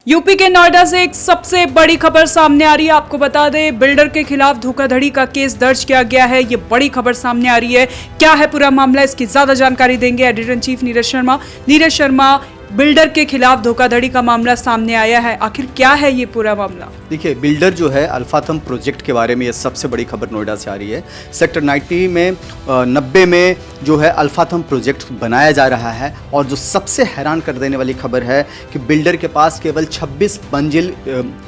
UP के नोएडा से एक सबसे बड़ी खबर सामने आ रही है। आपको बता दें, बिल्डर के खिलाफ धोखाधड़ी का केस दर्ज किया गया है। ये बड़ी खबर सामने आ रही है। क्या है पूरा मामला, इसकी ज्यादा जानकारी देंगे editor in chief Neeraj Sharma. Neeraj Sharma, builder के खिलाफ धोखाधड़ी का मामला सामने आया है, आखिर क्या है ये पूरा मामला? देखिए, बिल्डर जो है अल्फाथम प्रोजेक्ट के बारे में ये सबसे बड़ी खबर नोएडा से आ रही है। सेक्टर 90 में 90 में जो है अल्फाथम प्रोजेक्ट बनाया जा रहा है। और जो सबसे हैरान कर देने वाली खबर है कि बिल्डर के पास केवल 26 मंजिल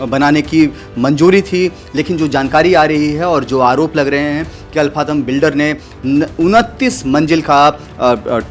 बनाने की मंजूरी थी, लेकिन जो जानकारी आ रही है और जो आरोप लग रहे हैं कि अल्फाथम बिल्डर ने 29 मंजिल का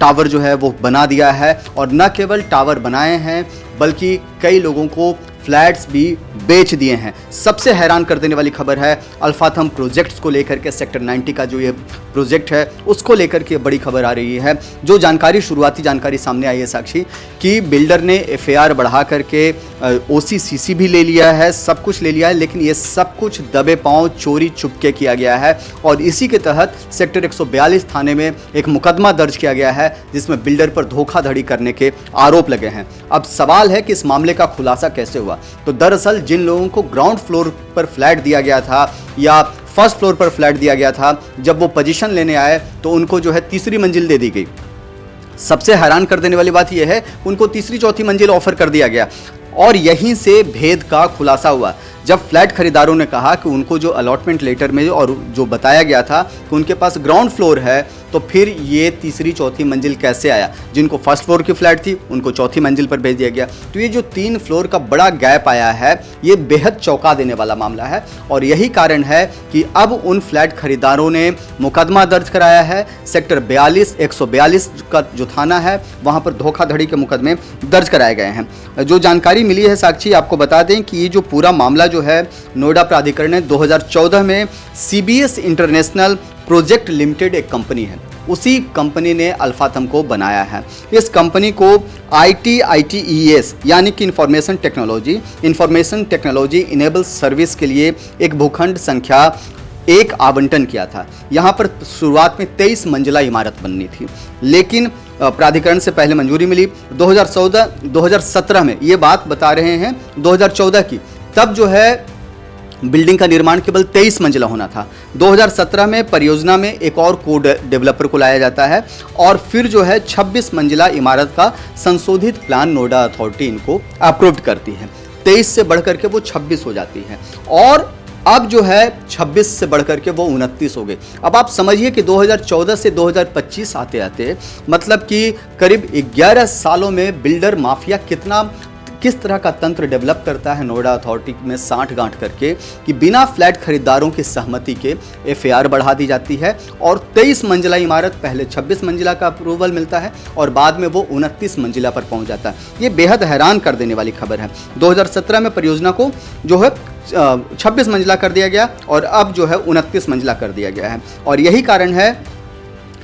टावर जो है वो बना दिया है। और न केवल टावर बनाए हैं बल्कि कई लोगों को फ्लैट्स भी बेच दिए हैं। सबसे हैरान कर देने वाली खबर है अल्फाथम प्रोजेक्ट्स को लेकर के। सेक्टर 90 का जो ये प्रोजेक्ट है उसको लेकर के बड़ी खबर आ रही है। जो जानकारी, शुरुआती जानकारी सामने आई है साक्षी, कि बिल्डर ने FAR बढ़ा करके OC/CC भी ले लिया है, सब कुछ ले लिया है, लेकिन ये सब कुछ दबे पांव चोरी चुपके किया गया है। और इसी के तहत सेक्टर 142 थाने में एक मुकदमा दर्ज किया गया है जिसमें बिल्डर पर धोखाधड़ी करने के आरोप लगे हैं। अब सवाल है कि इस मामले का खुलासा कैसे हुआ। तो दरअसल जिन लोगों को ग्राउंड फ्लोर पर फ्लैट दिया गया था या फर्स्ट फ्लोर पर फ्लैट दिया गया था, जब वो पोजीशन लेने आए तो उनको जो है तीसरी मंजिल दे दी गई। सबसे हैरान कर देने वाली बात यह है, उनको तीसरी चौथी मंजिल ऑफर कर दिया गया। और यहीं से भेद का खुलासा हुआ जब फ्लैट खरीदारों ने कहा कि उनको जो अलॉटमेंट लेटर में और जो बताया गया था कि उनके पास ग्राउंड फ्लोर है, तो फिर ये तीसरी चौथी मंजिल कैसे आया। जिनको फर्स्ट फ्लोर की फ्लैट थी उनको चौथी मंजिल पर भेज दिया गया। तो ये जो 3 फ्लोर का बड़ा गैप आया है, ये बेहद चौंका देने वाला मामला है। और यही कारण है कि अब उन फ्लैट खरीदारों ने मुकदमा दर्ज कराया है। सेक्टर 142 का जो थाना है वहाँ पर धोखाधड़ी के मुकदमे दर्ज कराए गए हैं। जो जानकारी मिली है साक्षी, आपको बता दें कि ये जो पूरा मामला जो है नोएडा प्राधिकरण ने 2014 में CBS इंटरनेशनल प्रोजेक्ट लिमिटेड एक कंपनी है, उसी कंपनी ने अल्फाथम को बनाया है। इस कंपनी को ITES यानी कि इंफॉर्मेशन टेक्नोलॉजी इनेबल सर्विस के लिए एक भूखंड संख्या 1 आवंटन किया था। यहाँ पर शुरुआत में 23 मंजिला इमारत बननी थी, लेकिन प्राधिकरण से पहले मंजूरी मिली 2017 में। ये बात बता रहे हैं 2014 की। तब जो है बिल्डिंग का निर्माण केवल 23 मंजिला होना था। 2017 में परियोजना में एक और कोड डेवलपर को लाया जाता है और फिर जो है 26 मंजिला इमारत का संशोधित प्लान नोएडा अथॉरिटी इनको अप्रूव करती है। 23 से बढ़कर के वो 26 हो जाती है और अब जो है 26 से बढ़कर के वो 29 हो गए। अब आप समझिए कि 2014 से 2025 आते आते मतलब कि करीब 11 सालों में बिल्डर माफिया किस तरह का तंत्र डेवलप करता है नोएडा अथॉरिटी में साठ गांठ करके, कि बिना फ्लैट खरीदारों की सहमति के FAR बढ़ा दी जाती है और 23 मंजिला इमारत, पहले 26 मंजिला का अप्रूवल मिलता है और बाद में वो 29 मंजिला पर पहुंच जाता है। ये बेहद हैरान कर देने वाली खबर है। 2017 में परियोजना को जो है 26 मंजिला कर दिया गया और अब जो है 29 मंजिला कर दिया गया है। और यही कारण है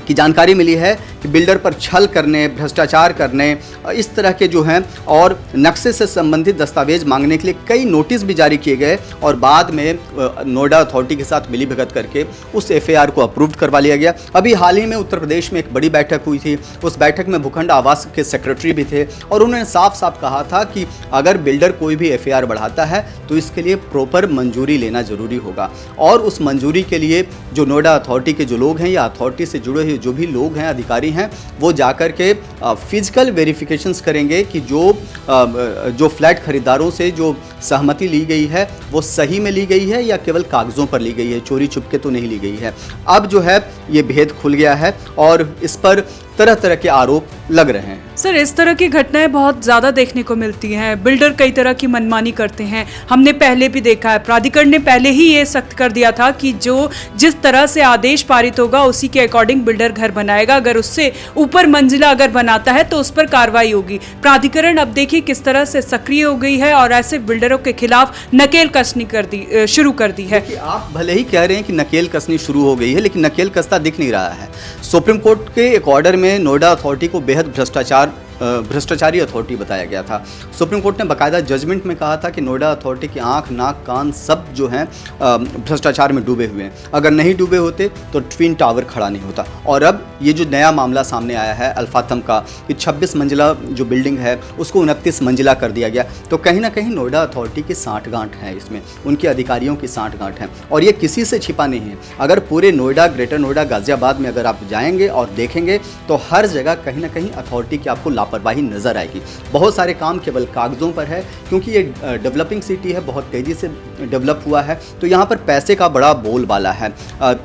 कि जानकारी मिली है कि बिल्डर पर छल करने, भ्रष्टाचार करने, इस तरह के जो हैं और नक्शे से संबंधित दस्तावेज मांगने के लिए कई नोटिस भी जारी किए गए और बाद में नोएडा अथॉरिटी के साथ मिलीभगत करके उस FAR को अप्रूव करवा लिया गया। अभी हाल ही में उत्तर प्रदेश में एक बड़ी बैठक हुई थी। उस बैठक में भूखंड आवास के सेक्रेटरी भी थे और उन्होंने साफ साफ कहा था कि अगर बिल्डर कोई भी FAR बढ़ाता है तो इसके लिए प्रॉपर मंजूरी लेना जरूरी होगा। और उस मंजूरी के लिए जो नोएडा अथॉरिटी के जो लोग हैं या अथॉरिटी से जुड़े हुए जो भी लोग हैं, अधिकारी हैं, वो जाकर के फिजिकल वेरिफिकेशंस करेंगे कि जो फ्लैट खरीदारों से जो सहमति ली गई है वो सही में ली गई है या केवल कागजों पर ली गई है, चोरी चुपके तो नहीं ली गई है। अब जो है ये भेद खुल गया है और इस पर तरह तरह के आरोप लग रहे हैं। सर, इस तरह की घटनाएं बहुत ज्यादा देखने को मिलती हैं। बिल्डर कई तरह की मनमानी करते हैं, हमने पहले भी देखा है। प्राधिकरण ने पहले ही ये सख्त कर दिया था कि जिस तरह से आदेश पारित होगा उसी के अकॉर्डिंग बिल्डर घर बनाएगा, अगर उससे ऊपर मंजिला अगर बनाता है तो उस पर कार्रवाई होगी। प्राधिकरण अब देखिए किस तरह से सक्रिय हो गई है और ऐसे बिल्डरों के खिलाफ नकेल कसनी शुरू कर दी है। आप भले ही कह रहे हैं कि नकेल कसनी शुरू हो गई है, लेकिन नकेल कसता दिख नहीं रहा है। सुप्रीम कोर्ट के एक ऑर्डर में नोएडा अथॉरिटी को बेहद भ्रष्टाचार भ्रष्टाचारी अथॉरिटी बताया गया था। सुप्रीम कोर्ट ने बाकायदा जजमेंट में कहा था कि नोएडा अथॉरिटी की आंख, नाक, कान सब जो हैं भ्रष्टाचार में डूबे हुए हैं। अगर नहीं डूबे होते तो ट्विन टावर खड़ा नहीं होता। और अब ये जो नया मामला सामने आया है अल्फाथम का कि 26 मंजिला जो बिल्डिंग है उसको 29 मंजिला कर दिया गया, तो कहीं ना कहीं नोएडा अथॉरिटी की सांठगांठ है, इसमें उनके अधिकारियों की सांठगांठ है और ये किसी से छिपा नहीं है। अगर पूरे नोएडा, ग्रेटर नोएडा, गाजियाबाद में अगर आप जाएंगे और देखेंगे तो हर जगह कहीं ना कहीं अथॉरिटी की आपको लापरवाही नजर आएगी। बहुत सारे काम केवल कागजों पर है, क्योंकि ये डेवलपिंग सिटी है, बहुत तेज़ी से डेवलप हुआ है, तो यहाँ पर पैसे का बड़ा बोलबाला है।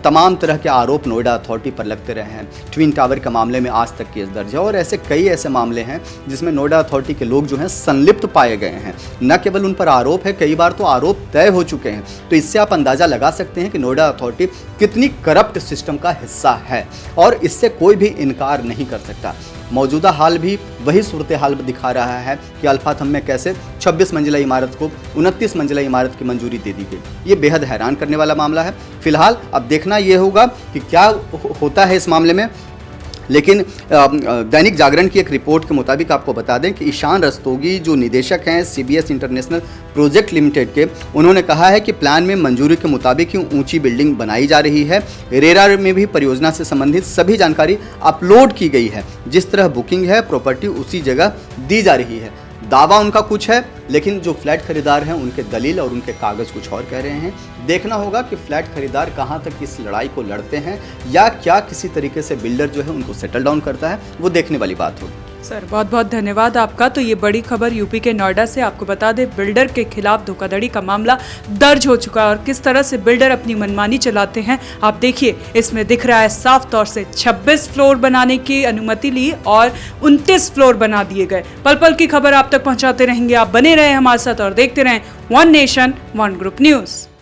तमाम तरह के आरोप नोएडा अथॉरिटी पर लगते रहे हैं। ट्विन टावर के मामले में आज तक केस दर्ज है और ऐसे कई ऐसे मामले हैं जिसमें नोएडा अथॉरिटी के लोग जो हैं संलिप्त पाए गए हैं। न केवल उन पर आरोप है, कई बार तो आरोप तय हो चुके हैं। तो इससे आप अंदाज़ा लगा सकते हैं कि नोएडा अथॉरिटी कितनी करप्ट सिस्टम का हिस्सा है और इससे कोई भी इनकार नहीं कर सकता। मौजूदा हाल भी वही सूरत हाल दिखा रहा है कि अल्फाथम में कैसे 26 मंजिला इमारत को 29 मंजिला इमारत की मंजूरी दे दी गई। ये बेहद हैरान करने वाला मामला है। फिलहाल अब देखना ये होगा कि क्या होता है इस मामले में। लेकिन दैनिक जागरण की एक रिपोर्ट के मुताबिक आपको बता दें कि ईशान रस्तोगी जो निदेशक हैं CBS इंटरनेशनल प्रोजेक्ट लिमिटेड के, उन्होंने कहा है कि प्लान में मंजूरी के मुताबिक ही ऊंची बिल्डिंग बनाई जा रही है। रेरा में भी परियोजना से संबंधित सभी जानकारी अपलोड की गई है। जिस तरह बुकिंग है, प्रॉपर्टी उसी जगह दी जा रही है। दावा उनका कुछ है, लेकिन जो फ्लैट खरीदार हैं उनके दलील और उनके कागज़ कुछ और कह रहे हैं। देखना होगा कि फ्लैट खरीदार कहां तक इस लड़ाई को लड़ते हैं या क्या किसी तरीके से बिल्डर जो है उनको सेटल डाउन करता है, वो देखने वाली बात होगी। सर बहुत बहुत धन्यवाद आपका। तो ये बड़ी खबर यूपी के नोएडा से। आपको बता दें बिल्डर के खिलाफ धोखाधड़ी का मामला दर्ज हो चुका है और किस तरह से बिल्डर अपनी मनमानी चलाते हैं आप देखिए। इसमें दिख रहा है साफ तौर से 26 फ्लोर बनाने की अनुमति ली और 29 फ्लोर बना दिए गए। पल पल की खबर आप तक पहुंचाते रहेंगे। आप बने रहें हमारे साथ और देखते रहें one nation one group news.